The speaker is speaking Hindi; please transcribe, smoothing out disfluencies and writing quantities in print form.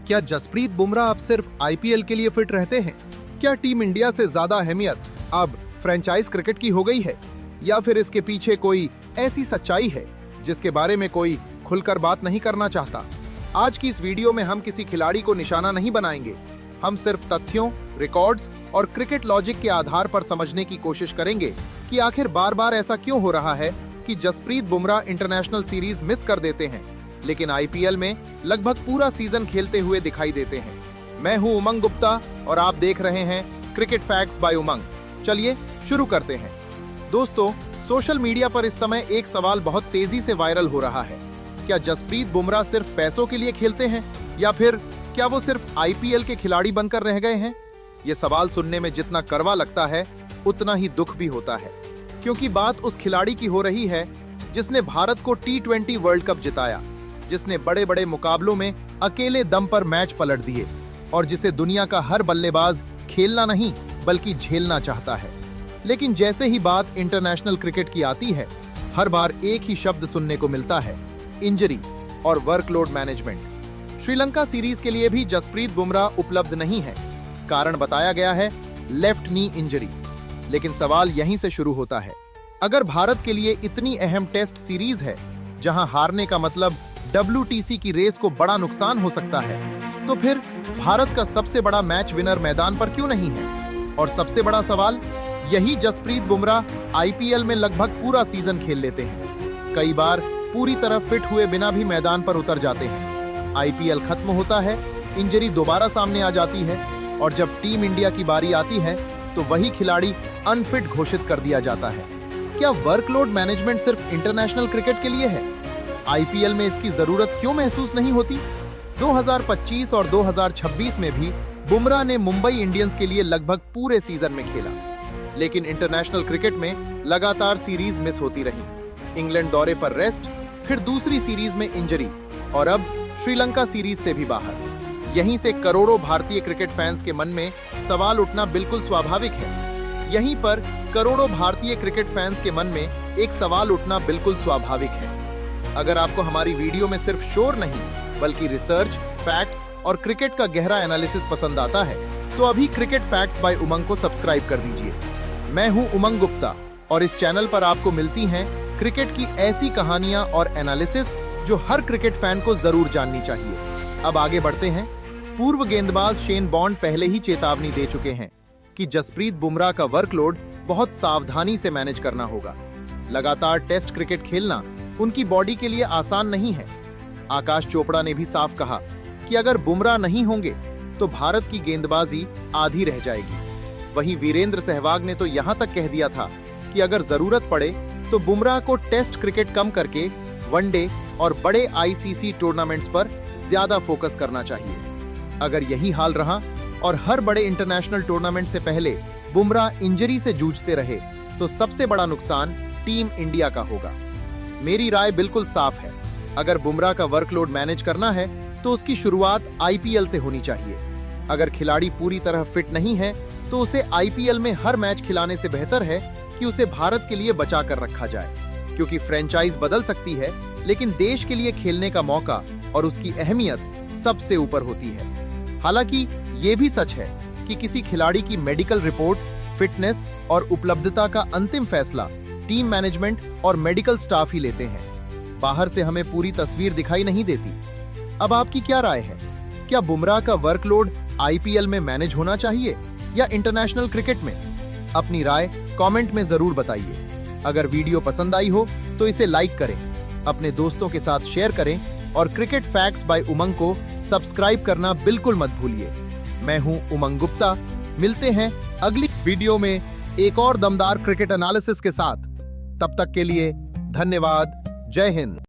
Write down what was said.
क्या जसप्रीत बुमराह अब सिर्फ आईपीएल के लिए फिट रहते हैं? क्या टीम इंडिया से ज्यादा अहमियत अब फ्रेंचाइज क्रिकेट की हो गई है, या फिर इसके पीछे कोई ऐसी सच्चाई है जिसके बारे में कोई खुलकर बात नहीं करना चाहता? आज की इस वीडियो में हम किसी खिलाड़ी को निशाना नहीं बनाएंगे। हम सिर्फ तथ्यों, रिकॉर्ड्स और क्रिकेट लॉजिक के आधार पर समझने की कोशिश करेंगे कि आखिर बार बार ऐसा क्यों हो रहा है कि Jasprit Bumrah international series miss कर देते हैं, लेकिन आईपीएल में लगभग पूरा सीजन खेलते हुए दिखाई देते हैं। मैं हूं उमंग गुप्ता और आप देख रहे हैं क्रिकेट फैक्ट्स बाय उमंग। चलिए शुरू करते हैं। दोस्तों, सोशल मीडिया पर इस समय एक सवाल बहुत तेजी से वायरल हो रहा है। क्या जसप्रीत बुमराह सिर्फ पैसों के लिए खेलते हैं, या फिर क्या वो सिर्फ आईपीएल के खिलाड़ी बनकर रह गए हैं? ये सवाल सुनने में जितना कड़वा लगता है, उतना ही दुख भी होता है, क्योंकि बात उस खिलाड़ी की हो रही है जिसने भारत को T20 वर्ल्ड कप जिताया, जिसने बड़े बड़े मुकाबलों में अकेले दम पर मैच पलट दिए और जिसे दुनिया का हर बल्लेबाज खेलना नहीं बल्कि झेलना चाहता है। लेकिन जैसे ही बात इंटरनेशनल क्रिकेट की आती है, हर बार एक ही शब्द सुनने को मिलता है, इंजरी और वर्कलोड मैनेजमेंट। श्रीलंका सीरीज के लिए भी जसप्रीत बुमराह उपलब्ध नहीं है। कारण बताया गया है लेफ्ट नी इंजरी। लेकिन सवाल यहीं से शुरू होता है। अगर भारत के लिए इतनी अहम टेस्ट सीरीज है, जहां हारने का मतलब WTC की रेस को बड़ा नुकसान हो सकता है, तो फिर भारत का सबसे बड़ा मैच विनर मैदान पर क्यों नहीं है? और सबसे बड़ा सवाल, यही जसप्रीत बुमराह आईपीएल में लगभग पूरा सीजन खेल लेते हैं। कई बार पूरी तरह फिट हुए बिना भी मैदान पर उतर जाते हैं। आईपीएल खत्म होता है, इंजरी दोबारा सामने आ जाती है, और जब टीम इंडिया की बारी आती है तो वही खिलाड़ी अनफिट घोषित कर दिया जाता है। क्या वर्कलोड मैनेजमेंट सिर्फ इंटरनेशनल क्रिकेट के लिए है? आईपीएल में इसकी जरूरत क्यों महसूस नहीं होती? 2025 और 2026 में भी बुमराह ने मुंबई इंडियंस के लिए लगभग पूरे सीजन में खेला, लेकिन इंटरनेशनल क्रिकेट में लगातार सीरीज मिस होती रही। इंग्लैंड दौरे पर रेस्ट, फिर दूसरी सीरीज में इंजरी, और अब श्रीलंका सीरीज से भी बाहर। यहीं से करोड़ों भारतीय क्रिकेट फैंस के मन में सवाल उठना बिल्कुल स्वाभाविक है। यहीं पर करोड़ों भारतीय क्रिकेट फैंस के मन में एक सवाल उठना बिल्कुल स्वाभाविक है। अगर आपको हमारी वीडियो में सिर्फ शोर नहीं बल्कि रिसर्च, फैक्ट्स और क्रिकेट का गहरा एनालिसिस पसंद आता है, तो अभी क्रिकेट फैक्ट्स बाय उमंग को सब्सक्राइब कर दीजिए। मैं हूं उमंग गुप्ता और इस चैनल पर आपको मिलती हैं क्रिकेट की ऐसी कहानियां और एनालिसिस जो हर क्रिकेट फैन को जरूर जाननी चाहिए। अब आगे बढ़ते हैं। पूर्व गेंदबाज शेन बॉन्ड पहले ही चेतावनी दे चुके हैं कि जसप्रीत बुमराह का वर्कलोड बहुत सावधानी से मैनेज करना होगा। लगातार टेस्ट क्रिकेट खेलना उनकी बॉडी के लिए आसान नहीं है। आकाश चोपड़ा ने भी साफ कहा कि अगर बुमराह नहीं होंगे तो भारत की गेंदबाजी आधी रह जाएगी। वहीं वीरेंद्र सहवाग ने तो यहां तक कह दिया था कि अगर जरूरत पड़े तो बुमराह को टेस्ट क्रिकेट कम करके वनडे और बड़े ICC टूर्नामेंट्स पर ज्यादा फोकस करना चाहिए। अगर यही हाल रहा और हर बड़े इंटरनेशनल टूर्नामेंट से पहले बुमराह इंजरी से जूझते रहे, तो सबसे बड़ा नुकसान टीम इंडिया का होगा। मेरी राय बिल्कुल साफ है। अगर बुमराह का वर्कलोड मैनेज करना है तो उसकी शुरुआत आईपीएल से होनी चाहिए। अगर खिलाड़ी पूरी तरह फिट नहीं है तो उसे आईपीएल में हर मैच खिलाने से बेहतर है कि उसे भारत के लिए बचा कर रखा जाए, क्योंकि फ्रेंचाइज बदल सकती है, लेकिन देश के लिए खेलने का मौका और उसकी अहमियत सबसे ऊपर होती है। हालांकि ये भी सच है कि किसी खिलाड़ी की मेडिकल रिपोर्ट, फिटनेस और उपलब्धता का अंतिम फैसला टीम मैनेजमेंट और मेडिकल स्टाफ ही लेते हैं। बाहर से हमें पूरी तस्वीर दिखाई नहीं देती। अब आपकी क्या राय है? क्या बुमराह का वर्कलोड आईपीएल में मैनेज होना चाहिए या इंटरनेशनल क्रिकेट में? अपनी राय कमेंट में जरूर बताइए। अगर वीडियो पसंद आई हो तो इसे लाइक करें, अपने दोस्तों के साथ शेयर करें और क्रिकेट फैक्ट्स बाय उमंग को सब्सक्राइब करना बिल्कुल मत भूलिए। मैं हूं उमंग गुप्ता। मिलते हैं अगली वीडियो में एक और दमदार क्रिकेट एनालिसिस के साथ। तब तक के लिए धन्यवाद। जय हिंद।